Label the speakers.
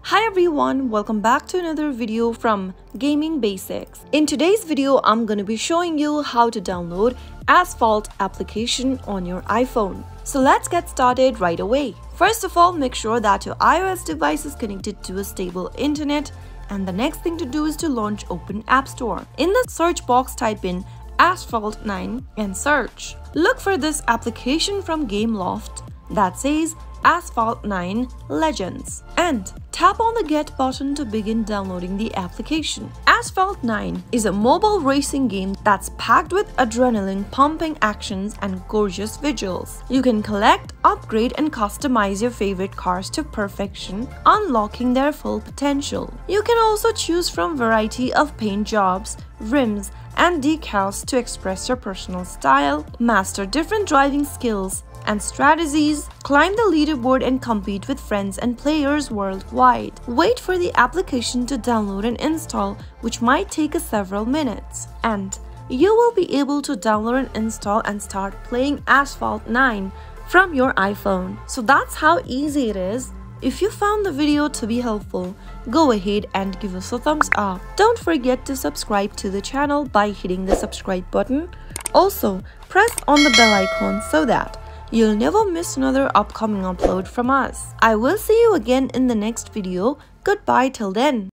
Speaker 1: Hi everyone, welcome back to another video from Gaming Basics. In today's video, I'm going to be showing you how to download Asphalt application on your iPhone. So let's get started right away. First of all, make sure that your iOS device is connected to a stable internet, and the next thing to do is to launch Open App Store. In the search box, type in Asphalt 9 and search. Look for this application from Gameloft that says Asphalt 9 Legends and tap on the Get button to begin downloading the application. Asphalt 9 is a mobile racing game that's packed with adrenaline-pumping actions and gorgeous visuals. You can collect, upgrade, and customize your favorite cars to perfection, unlocking their full potential. You can also choose from a variety of paint jobs, rims, and decals to express your personal style, master different driving skills and strategies, climb the leaderboard, and compete with friends and players worldwide. Wait for the application to download and install, which might take several minutes, and you will be able to download and install and start playing Asphalt 9 from your iPhone. So that's how easy it is. If you found the video to be helpful, go ahead and give us a thumbs up. Don't forget to subscribe to the channel by hitting the subscribe button. Also, press on the bell icon so that you'll never miss another upcoming upload from us. I will see you again in the next video. Goodbye till then.